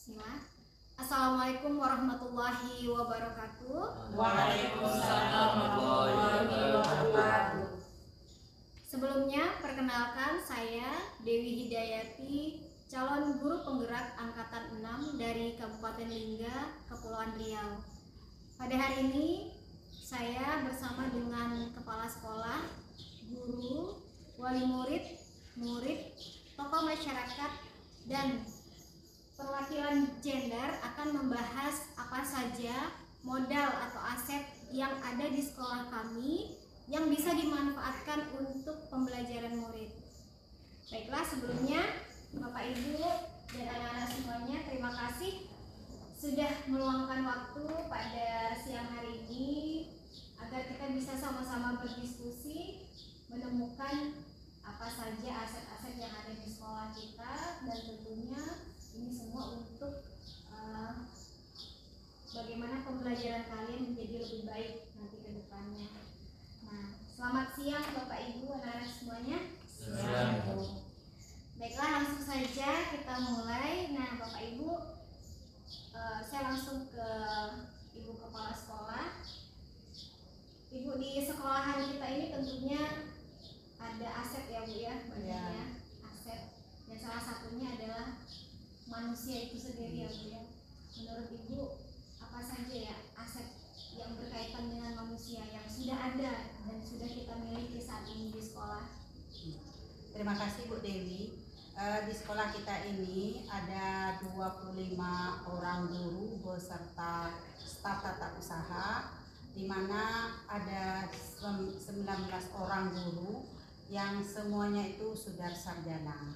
Bismillah. Assalamualaikum warahmatullahi wabarakatuh. Waalaikumsalam warahmatullahi wabarakatuh. Sebelumnya, perkenalkan saya Dewi Hidayati, calon guru penggerak angkatan 6 dari Kabupaten Lingga, Kepulauan Riau. Pada hari ini, saya bersama dengan kepala sekolah, guru, wali murid, tokoh masyarakat, dan perwakilan gender akan membahas apa saja modal atau aset yang ada di sekolah kami yang bisa dimanfaatkan untuk pembelajaran murid. Baiklah, sebelumnya Bapak Ibu dan anak-anak semuanya, terima kasih sudah meluangkan waktu pada siang hari ini agar kita bisa sama-sama berdiskusi menemukan apa saja aset-aset yang ada di sekolah kita, dan tentunya ini semua untuk bagaimana pembelajaran kalian menjadi lebih baik nanti ke depannya. Nah, selamat siang Bapak Ibu, anak-anak semuanya. Baiklah, langsung saja kita mulai. Nah, Bapak Ibu, saya langsung ke Ibu Kepala Sekolah. Ibu, di sekolahan kita ini tentunya ada aset ya Bu ya, banyaknya aset, dan salah satunya adalah manusia itu sendiri ya Bu ya. Menurut Ibu, apa saja ya aset yang berkaitan dengan manusia yang sudah ada dan sudah kita miliki saat ini di sekolah? Terima kasih Bu Dewi. Di sekolah kita ini ada 25 orang guru beserta staf tata usaha, di mana ada 19 orang guru yang semuanya itu sudah sarjana.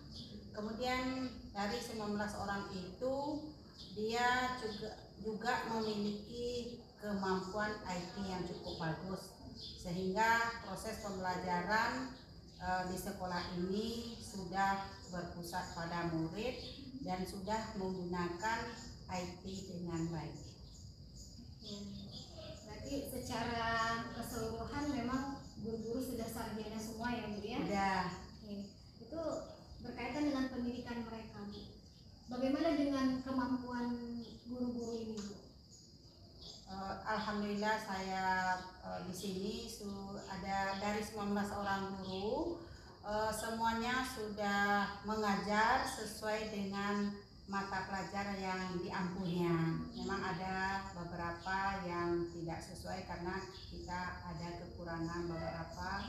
Kemudian dari 19 orang itu dia juga memiliki kemampuan IT yang cukup bagus, sehingga proses pembelajaran di sekolah ini sudah berpusat pada murid dan sudah menggunakan IT dengan baik. Berarti secara keseluruhan memang guru-guru sudah sarjana semua ya Bu ya? Sudah. Itu berkaitan dengan pendidikan mereka Bu. Bagaimana dengan kemampuan guru-guru ini Bu? Alhamdulillah saya di sini ada dari 19 orang guru, semuanya sudah mengajar sesuai dengan mata pelajaran yang diampunya. Memang ada beberapa yang tidak sesuai karena kita ada kekurangan beberapa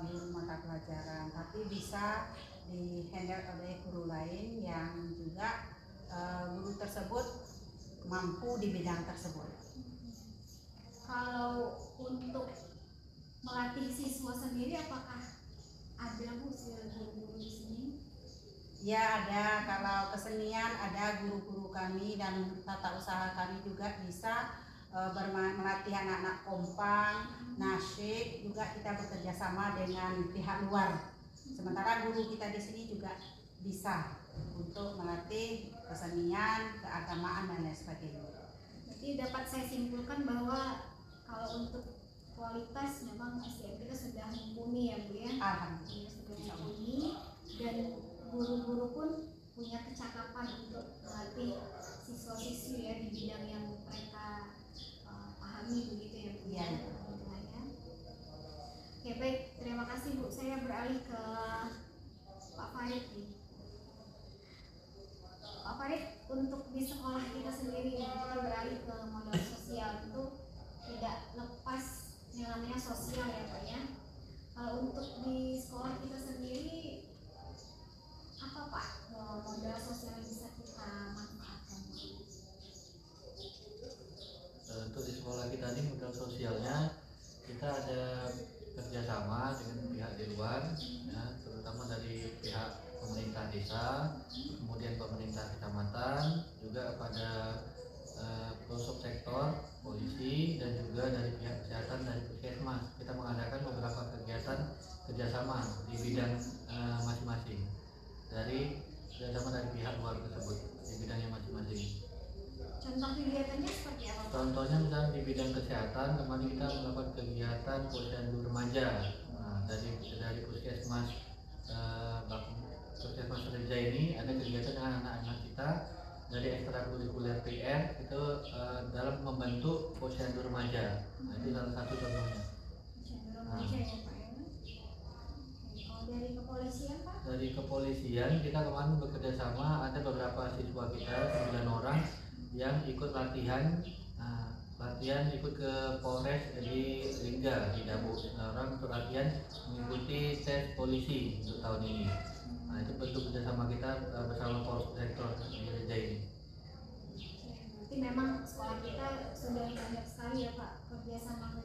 guru mata pelajaran, tapi bisa di-handle oleh guru lain yang juga guru tersebut mampu di bidang tersebut. Kalau untuk melatih siswa sendiri, apakah ada Bu guru-guru di sini? Ya ada, kalau kesenian ada guru-guru kami dan tata usaha kami juga bisa melatih anak-anak kompang, nasyid, juga kita bekerja sama dengan pihak luar. Sementara guru kita di sini juga bisa untuk melatih kesenian, keagamaan dan lain sebagainya. Jadi dapat saya simpulkan bahwa kalau untuk kualitas memang SDM kita sudah mumpuni ya Bu ya. Alhamdulillah Sudah mumpuni, dan guru-guru pun punya kecakapan untuk melatih siswa-siswi ya di bidang yang mereka pahami begitu ya Bu ya. Oke, baik, terima kasih Bu. Saya beralih ke Pak Farid nih. Pak Farid, untuk di sekolah kita sendiri kita beralih ke modal sosial, itu tidak lepas yang namanya sosial ya Pak ya. Kalau untuk di sekolah kita sendiri, apa Pak modal sosial yang bisa kita manfaatkan? Untuk di sekolah kita ini modal sosialnya kita ada kerjasama dengan pihak di luar, ya, terutama dari pihak pemerintah desa, kemudian pemerintah kecamatan, juga pada pelosok sektor, polisi, dan juga dari pihak kesehatan dari puskesmas. Kita mengadakan beberapa kegiatan kerjasama di bidang masing-masing dari kerjasama dari pihak luar tersebut di bidangnya masing-masing. Contoh kegiatannya seperti apa? Contohnya misalnya di bidang kesehatan, kemarin kita melakukan kegiatan posyandu remaja. Nah, dari puskesmas Puskesmas Reja ini ada kegiatan dengan anak-anak kita dari ekstrakurikuler PR itu dalam membentuk posyandu remaja. Nah, itu salah satu contohnya. Remaja ya Pak ya. Kalau dari kepolisian Pak? Dari kepolisian kita kemarin bekerja sama, ada beberapa siswa kita 9 orang yang ikut latihan. Nah, latihan ikut ke Polres di Lingga di Dabu. Orang untuk latihan mengikuti tes polisi untuk tahun ini. Nah, itu bentuk kerjasama kita bersama Polres Sektor Gereja ini. Berarti memang sekolah kita sudah banyak sekali ya Pak kerjasama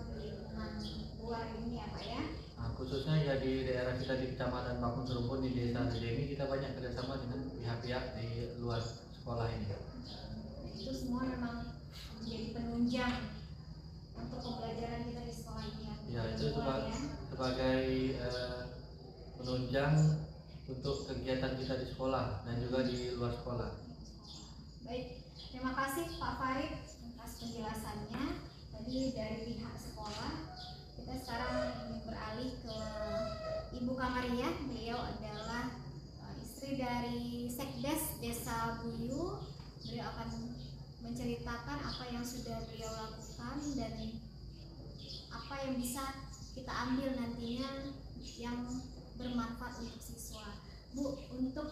di lingkungan luar ini ya Pak ya. Nah, khususnya ya di daerah kita di Kecamatan Pakun Serumpun di Desa Rejemi, kita banyak kerjasama dengan pihak-pihak di luar sekolah ini. Itu semua memang menjadi penunjang untuk pembelajaran kita di sekolah ini ya. Ya, itu sebagai penunjang untuk kegiatan kita di sekolah dan juga di luar sekolah. Baik, terima kasih Pak Farid atas penjelasannya. Tadi dari pihak sekolah, kita sekarang ingin beralih ke Ibu Kamaria. Beliau adalah istri dari Sekdes Desa Buyu. Beliau akan menceritakan apa yang sudah beliau lakukan dan apa yang bisa kita ambil nantinya yang bermanfaat untuk siswa. Bu, untuk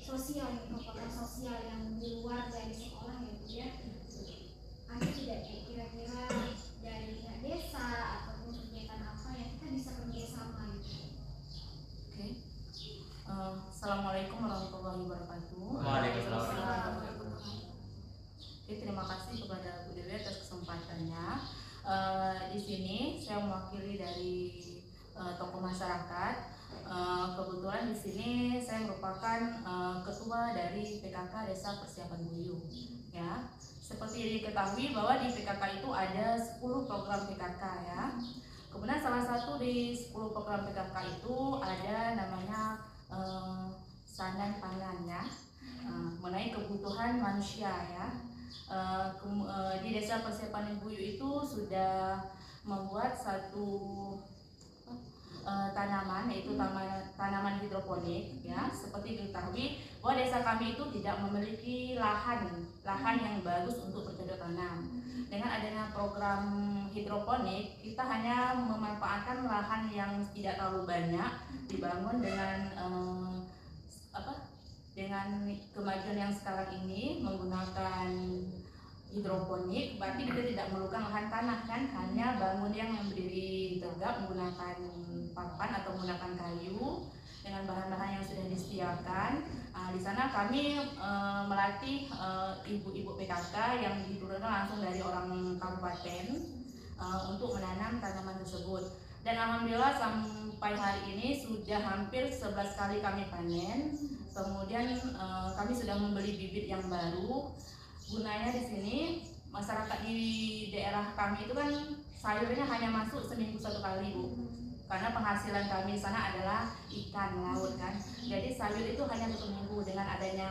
sosial, program sosial yang di luar dari sekolah ya Bu ya, ada tidak kira-kira dari pihak desa ataupun kegiatan apa yang kita bisa kerjasama gitu? Oke. Assalamualaikum warahmatullahi wabarakatuh. Waalaikumsalam. Oke, terima kasih kepada Bu Dewi atas kesempatannya. Di sini saya mewakili dari tokoh masyarakat. Kebetulan di sini saya merupakan ketua dari PKK Desa Persiapan Buyu. Ya, seperti diketahui bahwa di PKK itu ada 10 program PKK ya. Kemudian salah satu di 10 program PKK itu ada namanya Sandan Pangan ya, mengenai kebutuhan manusia ya. Di Desa Persiapan Buyu itu sudah membuat satu tanaman, yaitu tanaman hidroponik ya. Seperti diketahui bahwa desa kami itu tidak memiliki lahan yang bagus untuk bercocok tanam. Dengan adanya program hidroponik, kita hanya memanfaatkan lahan yang tidak terlalu banyak, dibangun dengan dengan kemajuan yang sekarang ini menggunakan hidroponik, berarti kita tidak memerlukan lahan tanah kan, hanya bangun yang berdiri tegak menggunakan papan atau menggunakan kayu dengan bahan-bahan yang sudah disediakan. Di sana kami melatih ibu-ibu PKK yang diturunkan langsung dari orang kabupaten untuk menanam tanaman tersebut. Dan alhamdulillah sampai hari ini sudah hampir 11 kali kami panen. Kemudian kami sudah membeli bibit yang baru. Gunanya di sini masyarakat di daerah kami itu kan sayurnya hanya masuk seminggu 1 kali Bu, karena penghasilan kami di sana adalah ikan laut kan. Jadi sayur itu hanya 1 minggu. Dengan adanya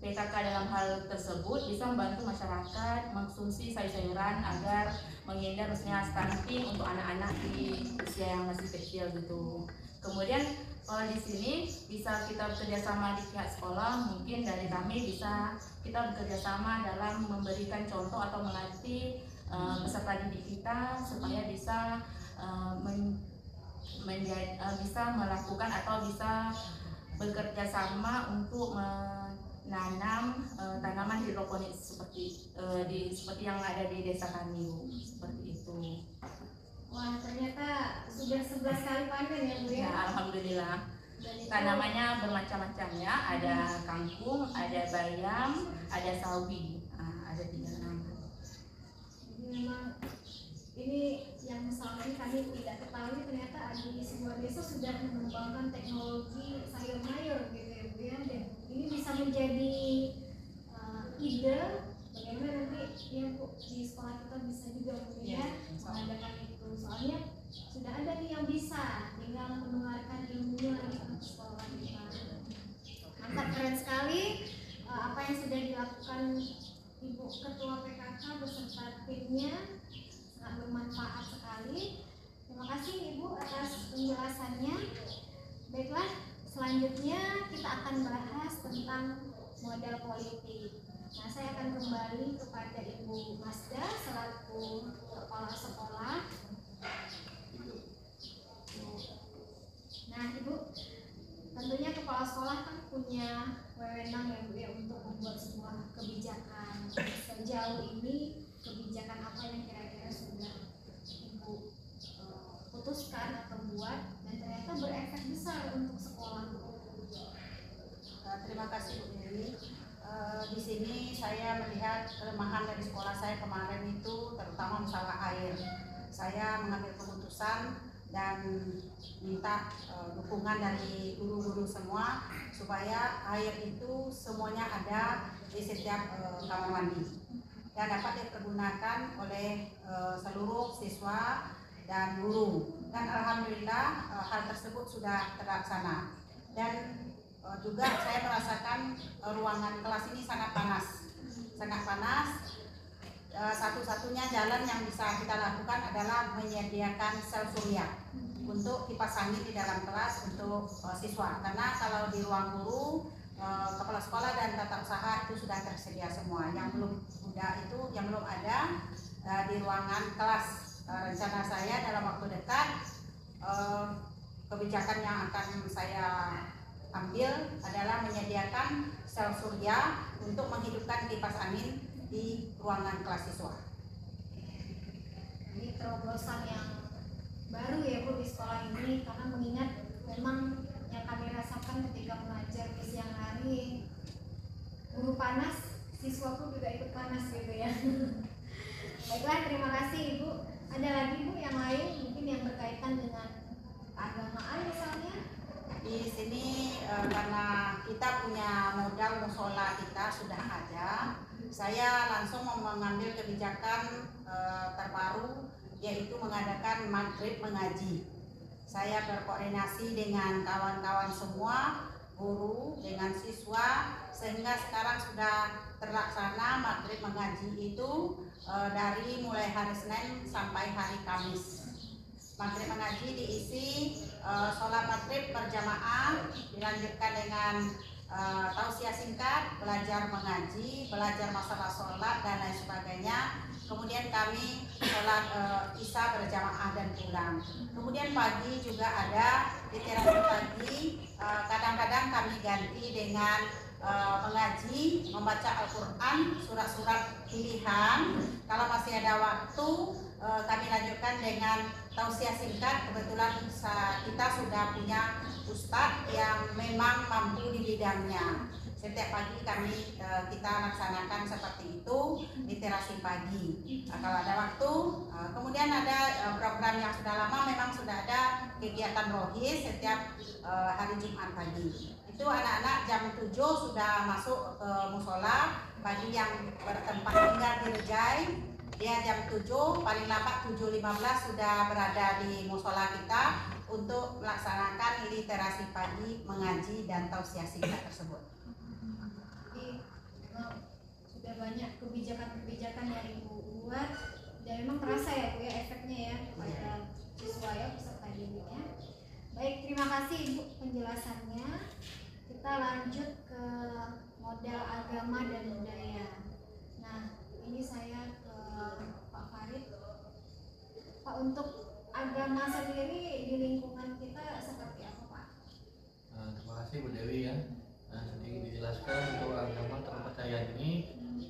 PKK dalam hal tersebut bisa membantu masyarakat mengkonsumsi sayur-sayuran agar menghindar misalnya stunting untuk anak-anak di usia yang masih kecil gitu. Kemudian kalau di sini bisa kita bekerjasama di pihak sekolah, mungkin dari kami bisa kita bekerjasama dalam memberikan contoh atau melatih peserta didik kita supaya bisa bisa melakukan atau bisa bekerja sama untuk menanam tanaman hidroponik seperti yang ada di desa kami, seperti itu. Wah, ternyata sudah 11 kali panen ya Bu ya? Ya, alhamdulillah. Tanamannya bermacam-macam ya, ada kangkung, ada bayam, ada sawi, ada 3 tanaman. Jadi memang ini yang selama ini kami tidak ketahui, ternyata di sebuah desa sudah mengembangkan teknologi sayur mayur gitu ya Bu ya. Dan ini bisa menjadi ide bagaimana nanti ya Bu di sekolah kita bisa juga Bu ya mengadakan itu. Soalnya sudah ada nih yang bisa tinggal menularkan ilmunya lagi ke sekolah kita. Mantap, keren sekali apa yang sudah dilakukan Ibu Ketua PKK beserta timnya, sangat bermanfaat sekali. Terima kasih Ibu atas penjelasannya. Baiklah, selanjutnya kita akan bahas tentang modal politik. Nah, saya akan kembali kepada Ibu Masda selaku kepala sekolah. Nah, Ibu, tentunya kepala sekolah kan punya wewenang ya Bu ya untuk membuat sebuah kebijakan. Sejauh ini kebijakan apa yang kira-kira sudah Ibu putuskan atau buat dan ternyata berefek besar untuk sekolah? Terima kasih Bu Dewi. Di sini saya melihat kelemahan dari sekolah saya kemarin itu terutama masalah air. Saya mengambil keputusan dan minta dukungan dari guru-guru semua supaya air itu semuanya ada di setiap kamar mandi dan dapat dipergunakan oleh seluruh siswa dan guru. Dan alhamdulillah hal tersebut sudah terlaksana. Dan juga saya merasakan ruangan kelas ini sangat panas. Satu-satunya jalan yang bisa kita lakukan adalah menyediakan sel surya untuk kipas angin di dalam kelas untuk siswa. Karena kalau di ruang guru, kepala sekolah dan tata usaha itu sudah tersedia semua. Yang belum ada di ruangan kelas. Rencana saya dalam waktu dekat kebijakan yang akan saya ambil adalah menyediakan sel surya untuk menghidupkan kipas angin di ruangan kelas siswa. Ini terobosan yang baru ya Bu di sekolah ini, karena mengingat memang yang kami rasakan ketika mengajar di siang hari, guru panas, siswa pun juga ikut panas gitu ya. Baiklah, terima kasih Ibu. Ada lagi Bu yang lain mungkin yang berkaitan dengan keagamaan misalnya? Di sini karena kita punya modal musola kita sudah ada, saya langsung mengambil kebijakan terbaru yaitu mengadakan maghrib mengaji. Saya berkoordinasi dengan kawan-kawan semua, guru dengan siswa, sehingga sekarang sudah terlaksana maghrib mengaji itu dari mulai hari Senin sampai hari Kamis. Maghrib mengaji diisi sholat maghrib berjamaah, dilanjutkan dengan tausiah singkat, belajar mengaji, belajar masalah sholat dan lain sebagainya. Kemudian kami sholat isya berjamaah dan pulang. Kemudian pagi juga ada literasi pagi. Kadang-kadang kami ganti dengan mengaji, membaca Al-Quran, surat-surat pilihan. Kalau masih ada waktu, kami lanjutkan dengan tausiah singkat. Kebetulan kita sudah punya ustadz yang memang mampu di bidangnya. Setiap pagi kita laksanakan seperti itu, literasi pagi. Kalau ada waktu, kemudian ada program yang sudah lama, memang sudah ada kegiatan rohis setiap hari Jumat pagi. Itu anak-anak jam 7 sudah masuk ke musola. Bagi yang bertempat tinggal di Rejai, dia jam 7, paling lambat 7.15 sudah berada di musola kita untuk melaksanakan literasi pagi, mengaji dan tausiah singkat tersebut. Jadi sudah banyak kebijakan-kebijakan yang Ibu buat dan memang terasa ya Bu ya efeknya ya kepada siswa ya peserta didiknya. Baik, terima kasih Ibu penjelasannya. Kita lanjut ke modal agama dan budaya. Nah, ini saya ke Pak Farid. Pak, untuk agama sendiri di lingkungan kita seperti apa Pak? Terima kasih Bu Dewi ya. Sedikit dijelaskan untuk agama terpercaya ini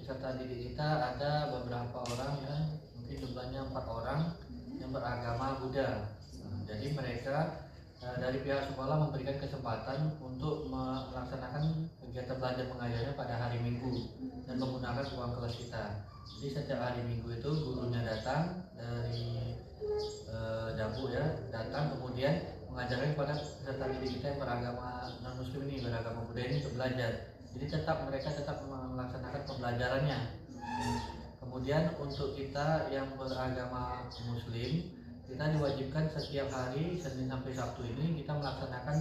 peserta didik kita ada beberapa orang ya, mungkin jumlahnya 4 orang yang beragama Buddha. Jadi mereka dari pihak sekolah memberikan kesempatan untuk melaksanakan kegiatan belajar mengajarnya pada hari Minggu dan menggunakan ruang kelas kita. Jadi setiap hari Minggu itu gurunya datang dari Dabu ya, datang kemudian mengajarkan kepada peserta didik kita yang beragama non muslim ini, beragama Buddha ini untuk belajar. Jadi mereka tetap melaksanakan pembelajarannya. Kemudian untuk kita yang beragama muslim, kita diwajibkan setiap hari Senin sampai Sabtu ini kita melaksanakan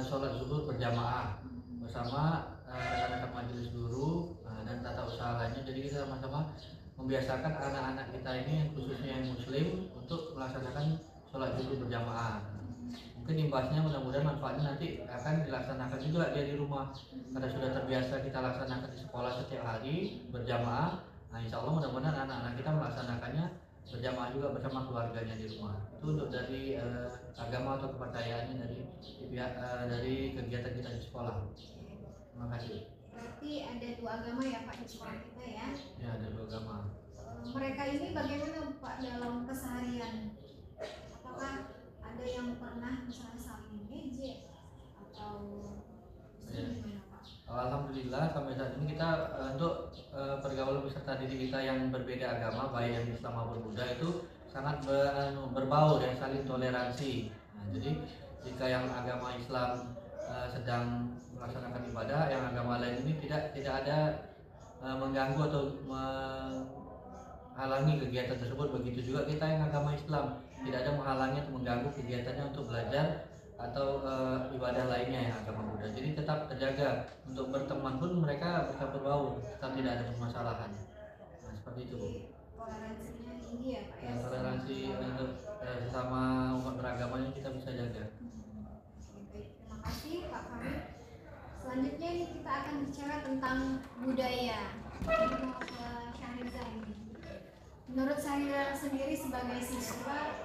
sholat zuhur berjamaah bersama rekan-rekan majelis guru dan tata usaha lainnya. Jadi kita sama-sama membiasakan anak-anak kita ini khususnya yang muslim untuk melaksanakan sholat zuhur berjamaah. Mungkin imbasnya mudah-mudahan manfaatnya nanti akan dilaksanakan juga dia di rumah, karena sudah terbiasa kita laksanakan di sekolah setiap hari berjamaah. Nah insya Allah mudah-mudahan anak-anak kita melaksanakannya berjamaah juga bersama keluarganya di rumah. Itu untuk dari agama atau kepercayaannya dari pihak dari kegiatan kita di sekolah. Terima kasih. Berarti ada 2 agama ya Pak di sekolah kita ya? Ya, ada 2 agama. Mereka ini bagaimana Pak dalam keseharian? Apakah ada yang pernah misalnya saling ngejek atau gimana Pak? Alhamdulillah sampai saat ini kita untuk pergaulan peserta didik kita yang berbeda agama, baik yang Islam maupun Buddha, itu sangat berbaur ya, saling toleransi. Nah, jadi jika yang agama Islam sedang melaksanakan ibadah, yang agama lain ini tidak ada mengganggu atau menghalangi kegiatan tersebut. Begitu juga kita yang agama Islam tidak ada menghalangi atau mengganggu kegiatannya untuk belajar atau ibadah lainnya yang agama Buddha. Jadi tetap terjaga, untuk berteman pun mereka bercampur baur, tetap tidak ada permasalahan. Nah, seperti itu Bu. Toleransinya tinggi ya Pak ya? Toleransi untuk sesama umat beragamanya kita bisa jaga. Baik, terima kasih Pak Farid. Selanjutnya ini kita akan bicara tentang budaya. Mau ke Syahriza ini. Menurut Syahriza sendiri sebagai siswa,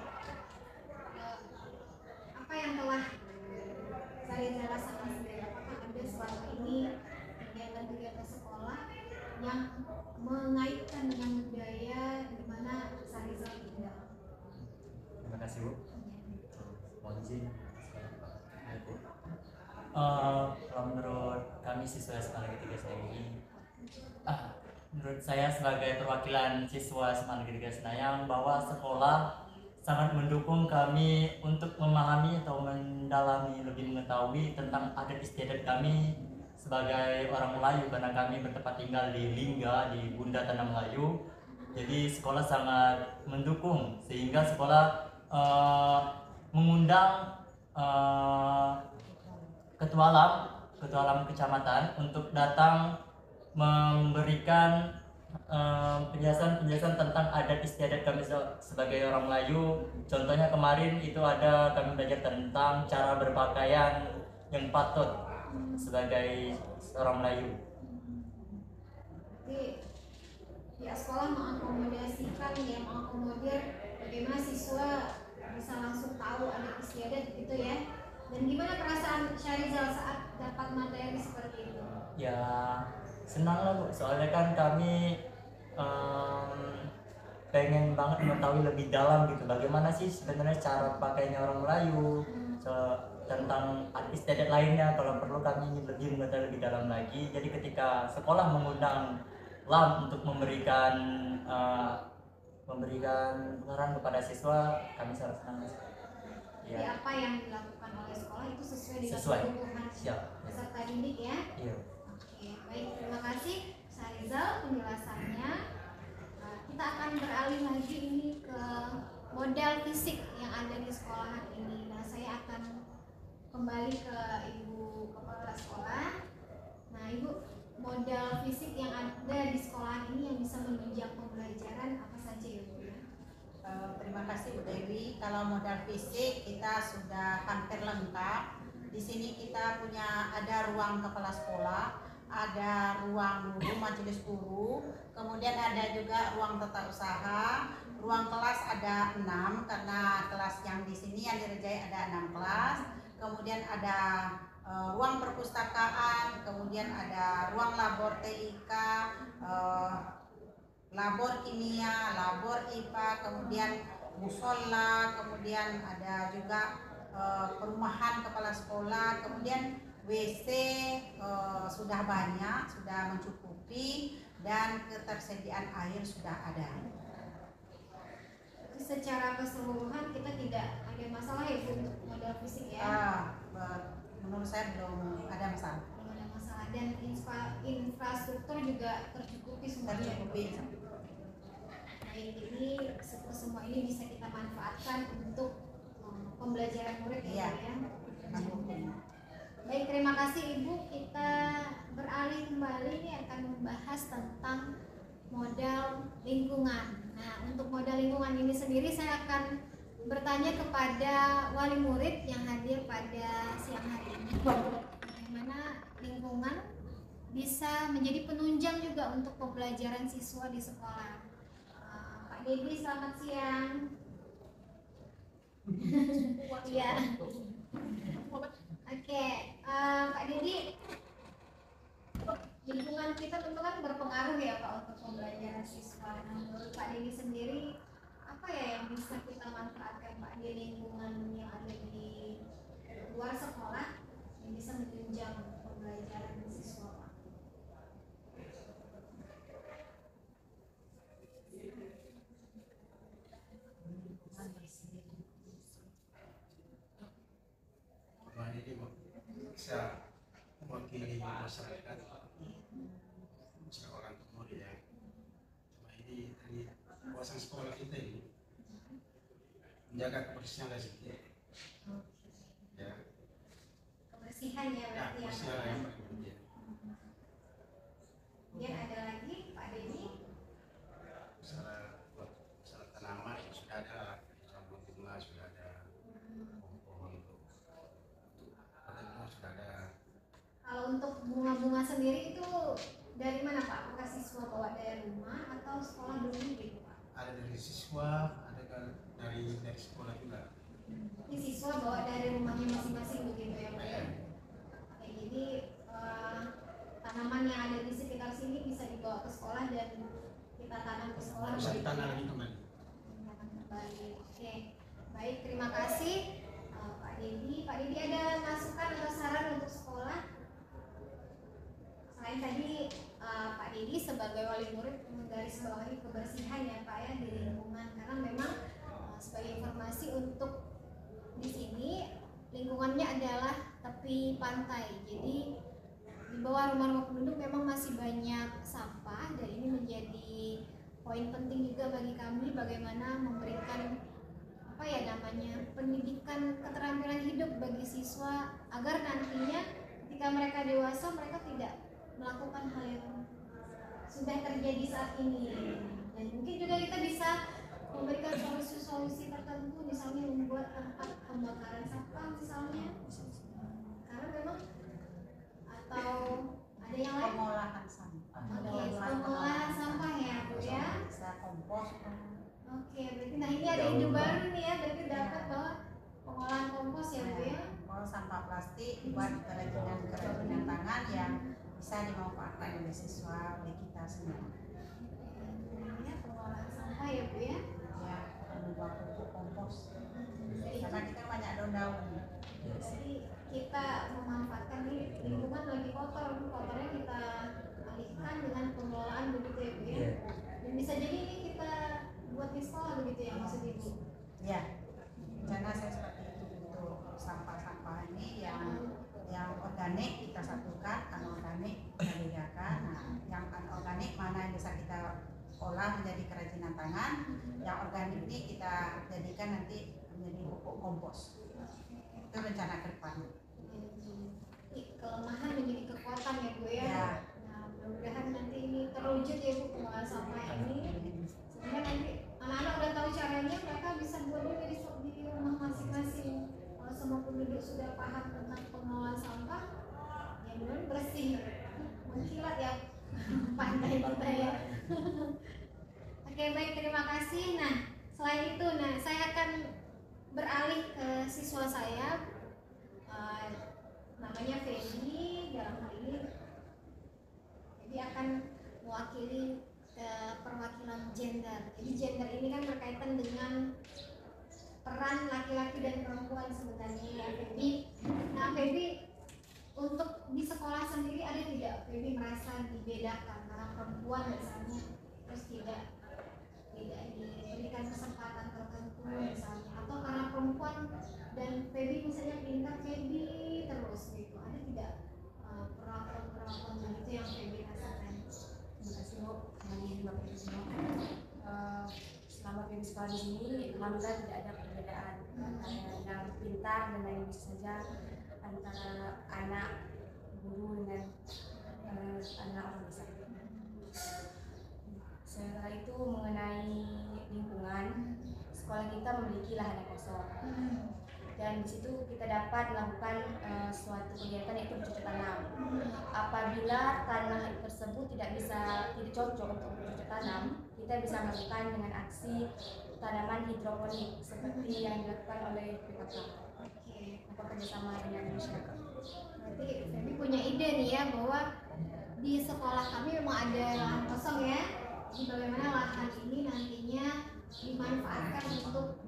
apa yang telah Syahriza rasakan sendiri? Apakah ada selama ini kegiatan-kegiatan sekolah yang mengaitkan dengan budaya di mana Syahriza tinggal? Terima kasih Bu. Mohon izin. Kalau menurut kami siswa SMA Negeri 3 Senayan, menurut saya sebagai perwakilan siswa SMA Negeri 3 Senayan, bahwa sekolah sangat mendukung kami untuk memahami atau mendalami, lebih mengetahui tentang adat istiadat kami sebagai orang Melayu, karena kami bertempat tinggal di Lingga, di Bunda Tanah Melayu. Jadi sekolah sangat mendukung, sehingga sekolah mengundang ketua alam kecamatan untuk datang memberikan penjelasan tentang adat istiadat kami sebagai orang Melayu. Contohnya kemarin itu ada kami belajar tentang cara berpakaian yang patut sebagai seorang Melayu. Jadi pihak sekolah mengakomodasikan, ya, mengakomodir bagaimana siswa bisa langsung tahu adat istiadat gitu ya. Dan gimana perasaan Syahriza saat dapat materi seperti itu? Ya senang lah Bu, soalnya kan kami pengen banget mengetahui lebih dalam gitu, bagaimana sih sebenarnya cara pakainya orang Melayu, tentang adat istiadat lainnya. Kalau perlu kami ingin lebih mengetahui lebih dalam lagi. Jadi ketika sekolah mengundang LAM untuk memberikan pengarahan kepada siswa, kami sangat senang. Jadi apa yang dilakukan oleh sekolah itu sesuai dengan Sesuai. kebutuhan Siap. peserta didik ya? Iya. Oke, baik, terima kasih Syahriza penjelasannya. Kita akan beralih lagi ini ke model fisik yang ada di sekolahan ini. Nah, saya akan kembali ke Ibu Kepala Sekolah. Nah, Ibu, model fisik yang ada di sekolahan ini yang bisa menunjang pembelajaran apa saja ya Bu? Terima kasih Bu Dewi. Kalau modal fisik kita sudah hampir lengkap. Di sini kita punya ada ruang kepala sekolah, ada ruang guru, majelis guru, kemudian ada juga ruang tata usaha. Ruang kelas ada 6 karena kelas yang di sini yang di Rejai ada 6 kelas. Kemudian ada ruang perpustakaan, kemudian ada ruang labor TIK, labor kimia, labor IPA, kemudian musola, kemudian ada juga perumahan kepala sekolah, kemudian WC sudah banyak, sudah mencukupi, dan ketersediaan air sudah ada. Secara keseluruhan kita tidak ada masalah ya Bu untuk modal fisik ya? Menurut saya belum ada masalah. Belum ada masalah, dan infrastruktur juga tercukupi semuanya. Baik, ini semua ini bisa kita manfaatkan untuk pembelajaran murid ya. Baik, terima kasih Ibu. Kita beralih kembali, ini akan membahas tentang modal lingkungan. Nah, untuk modal lingkungan ini sendiri saya akan bertanya kepada wali murid yang hadir pada siang hari ini, bagaimana lingkungan bisa menjadi penunjang juga untuk pembelajaran siswa di sekolah. Pak Dedi, selamat siang. Iya. Oke, Pak Dedi, lingkungan kita tentu kan berpengaruh ya Pak untuk pembelajaran siswa. Nah, menurut Pak Dedi sendiri, apa ya yang bisa kita manfaatkan Pak di lingkungan yang ada di luar sekolah yang bisa menunjang pembelajaran siswa Pak? Nah, ini bisa mewakili masyarakat orang tua ya. Cuma ini dari kawasan sekolah kita ini menjaga kebersihan dari situ. Ya. Kebersihan ya Ya, berarti ya. kebersihan yang paling penting. Kemudian ada lagi Pak Dedi. Masalah tanaman sudah ada, rambut bunga sudah ada, pohon untuk sudah ada. Kalau untuk bunga-bunga sendiri itu dari mana Pak? Apakah siswa bawa dari rumah atau sekolah dulu gitu Pak? Ada dari siswa, ada dari sekolah juga. Ini siswa bawa dari rumahnya masing-masing begitu ya Pak ya? Oke, jadi tanaman yang ada di sekitar sini bisa dibawa ke sekolah dan kita tanam ke sekolah. Bisa begitu ditanam ya? lagi kembali. Tanam kembali. Oke, baik, terima kasih Pak Dedi. Pak Dedi, ada masukan atau saran untuk sekolah? Selain tadi Pak Dedi sebagai wali murid menggarisbawahi kebersihan ya Pak ya di lingkungan, karena memang sebagai informasi untuk di sini lingkungannya adalah tepi pantai, jadi di bawah rumah-rumah penduduk memang masih banyak sampah, dan ini menjadi poin penting juga bagi kami bagaimana memberikan apa ya namanya pendidikan keterampilan hidup bagi siswa agar nantinya ketika mereka dewasa mereka tidak melakukan hal yang sudah terjadi saat ini, dan mungkin juga kita bisa memberikan solusi-solusi tertentu, misalnya membuat tempat pembakaran sampah misalnya, karena memang atau ada yang lain. Pengolahan sampah. Oke, pengolahan sampah ya Bu ya. Bisa kompos. Oke, berarti nah ini ada ide baru nih ya, berarti dapat bahwa pengolahan kompos ya Bu ya. Kalau sampah plastik buat kerajinan tangan yang bisa dimanfaatkan oleh siswa, oleh kita semua. Ya, pengolahan sampah ya Bu ya. Ya, membuat pupuk kompos. Karena kita banyak daun-daun. Jadi kita memanfaatkan nih lingkungan lagi kotor, kotornya kita alihkan dengan pengelolaan begitu ya Bu ya. Dan bisa jadi ini kita buat di sekolah begitu ya maksud Ibu. Ya, rencana saya seperti itu untuk sampah-sampah ini yang organik kita satukan, anorganik kita bedakan. Nah, yang anorganik mana yang bisa kita olah menjadi kerajinan tangan, yang organik ini kita jadikan nanti menjadi pupuk kompos. Itu rencana ke depan. Kelemahan menjadi kekuatan ya Bu ya. Ya. Nah, mudah-mudahan nanti ini terwujud ya Bu pengolahan sampah ini. Sehingga nanti anak-anak udah tahu caranya, mereka bisa buat dulu di rumah masing-masing. Kalau semua penduduk sudah paham tentang pengolahan sampah, ya benar bersih, mengkilat ya pantai kita ya. Oke, baik, terima kasih. Nah, selain itu, saya akan beralih ke siswa saya, namanya Feby. Dalam hal ini Feby akan mewakili perwakilan gender. Jadi gender ini kan berkaitan dengan peran laki-laki dan perempuan sebenarnya ya Feby. Nah Feby, untuk di sekolah sendiri ada tidak Feby merasa dibedakan karena perempuan misalnya, terus tidak diberikan kesempatan tertentu misalnya, atau karena perempuan dan Feby misalnya pintar Feby terus gitu, ada tidak perlakuan begitu yang Feby rasakan? Terima kasih Bu, Bapak Ibu semua. Selama Feby sekolah di sini, alhamdulillah tidak ada perbedaan antara yang pintar dan yang bisa saja, antara anak guru dengan anak orang bisa. Setelah itu mengenai lingkungan, sekolah kita memiliki memiliki lahan yang kosong. Dan di situ kita dapat melakukan suatu kegiatan yaitu bercocok tanam. Apabila tanah tersebut tidak cocok untuk bercocok tanam, kita bisa melakukan dengan aksi tanaman hidroponik seperti yang dilakukan oleh PKK. Atau kerjasama dengan masyarakat. Berarti Feby punya ide nih ya bahwa di sekolah kami memang ada lahan kosong ya. Jadi bagaimana lahan ini nantinya dimanfaatkan untuk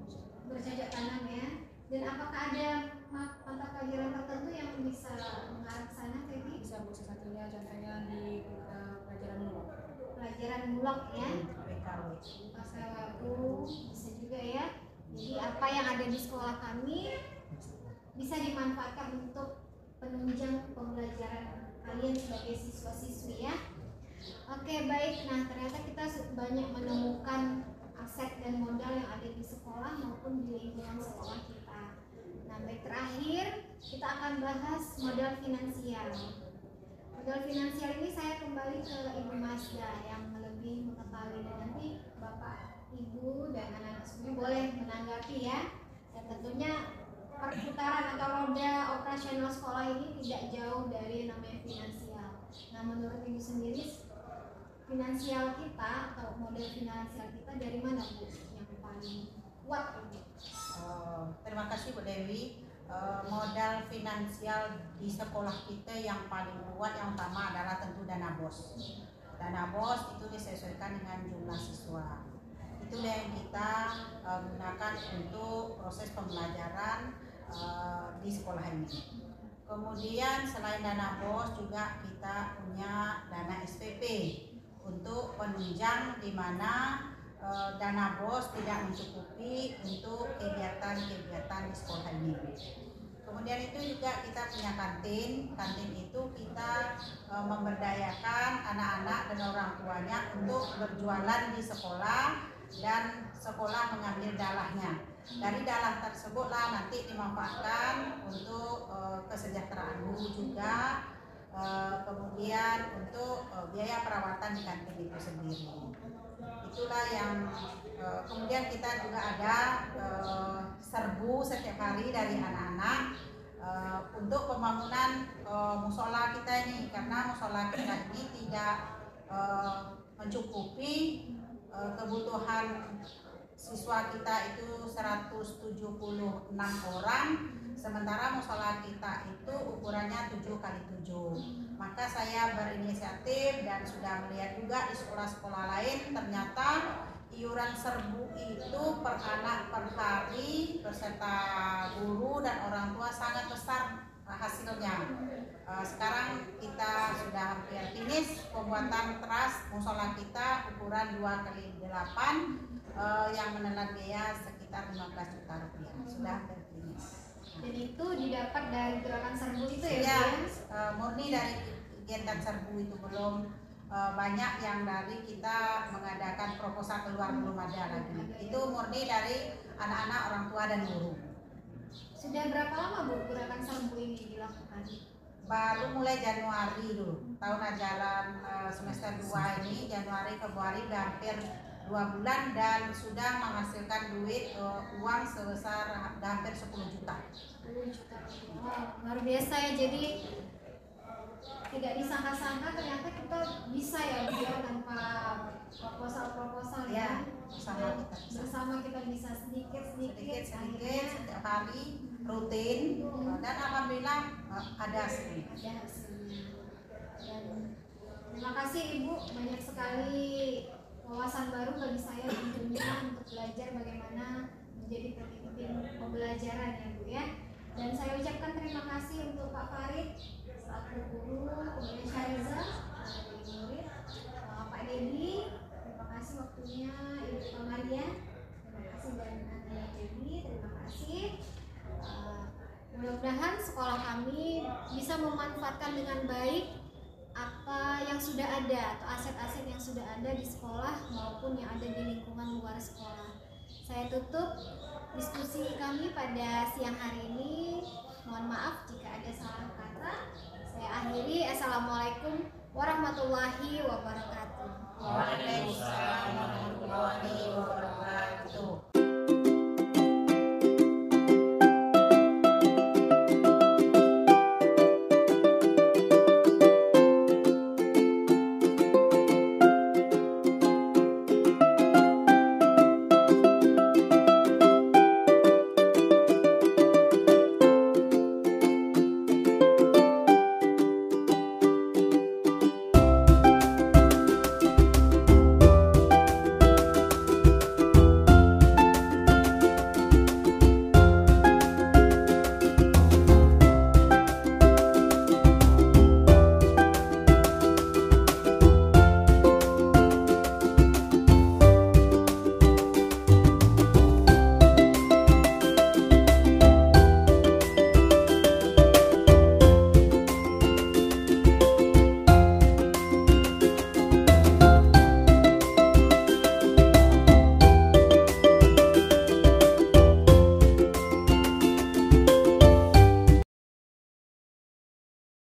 bercocok tanam ya. Dan apakah ada mata pelajaran tertentu yang bisa mengarah ke sana, Feby? Bisa Bu, satunya contohnya di pelajaran mulok. Pelajaran mulok ya. PKW. Bisa juga ya. Jadi apa yang ada di sekolah kami bisa dimanfaatkan untuk penunjang pembelajaran kalian sebagai siswa-siswi ya. Oke baik, nah ternyata kita banyak menemukan aset dan modal yang ada di sekolah maupun di lingkungan sekolah kita. Nah baik, terakhir kita akan bahas modal finansial. Modal finansial ini saya kembali ke Ibu Masda yang lebih mengetahui, dan nanti Bapak, Ibu, dan anak-anak semua boleh menanggapi ya. Dan tentunya perputaran atau roda operasional sekolah ini tidak jauh dari namanya finansial. Nah menurut Ibu sendiri, finansial kita atau model finansial kita dari mana Bu yang paling kuat Ibu? Terima kasih Bu Dewi. Modal finansial di sekolah kita yang paling kuat yang utama adalah tentu dana BOS. Dana BOS itu disesuaikan dengan jumlah siswa. Itulah yang kita gunakan untuk proses pembelajaran di sekolah ini. Kemudian selain dana BOS juga kita punya dana SPP untuk penunjang di mana dana BOS tidak mencukupi untuk kegiatan-kegiatan di sekolah ini. Kemudian itu juga kita punya kantin. Kantin itu kita memberdayakan anak-anak dan orang tuanya untuk berjualan di sekolah dan sekolah mengambil dalahnya. Dari dalah tersebutlah nanti dimanfaatkan untuk kesejahteraan guru juga, kemudian untuk biaya perawatan di kantin itu sendiri. Itulah yang kemudian kita juga ada serbu setiap hari dari anak-anak untuk pembangunan musola kita ini, karena musola kita ini tidak mencukupi kebutuhan siswa kita itu 176 orang, sementara musola kita itu ukurannya 7x7. Maka saya berinisiatif dan sudah melihat juga di sekolah-sekolah lain, ternyata iuran serbu itu per anak per hari beserta guru dan orang tua sangat besar hasilnya. Sekarang kita sudah hampir finish pembuatan teras musola kita ukuran 2x8 yang menelan biaya sekitar 15 juta rupiah. Sudah hampir finish. Dan itu didapat dari gerakan serbu itu ya? Ya, murni dari kegiatan serbu itu, belum banyak yang dari kita mengadakan proposal keluar, belum ada lagi. Itu murni dari anak-anak, orang tua dan guru. Sudah berapa lama Bu gerakan serbu ini dilakukan? Baru mulai Januari dulu, tahun ajaran semester 2 ini, Januari Februari udah hampir 2 bulan dan sudah menghasilkan duit uang sebesar hampir 10 juta. 10 juta. Wow, luar biasa ya. Jadi tidak disangka-sangka ternyata kita bisa ya tanpa proposal Ya, bersama kita bisa sedikit setiap hari rutin, dan alhamdulillah ada hasilnya. Dan terima kasih Ibu, banyak sekali wawasan baru bagi saya tentunya untuk belajar bagaimana menjadi pemimpin pembelajaran ya Bu ya. Dan saya ucapkan terima kasih untuk Pak Farid selaku guru, kemudian Syariza sebagai murid, Pak Dedi, terima kasih waktunya, Ibu Kamaria, terima kasih, dan Anak Dedi, terima kasih. Mudah-mudahan sekolah kami bisa memanfaatkan dengan baik apa yang sudah ada atau aset-aset yang sudah ada di sekolah maupun yang ada di lingkungan luar sekolah. Saya tutup diskusi kami pada siang hari ini. Mohon maaf jika ada salah kata. Saya akhiri. Assalamualaikum warahmatullahi wabarakatuh. Waalaikumsalam warahmatullahi wabarakatuh.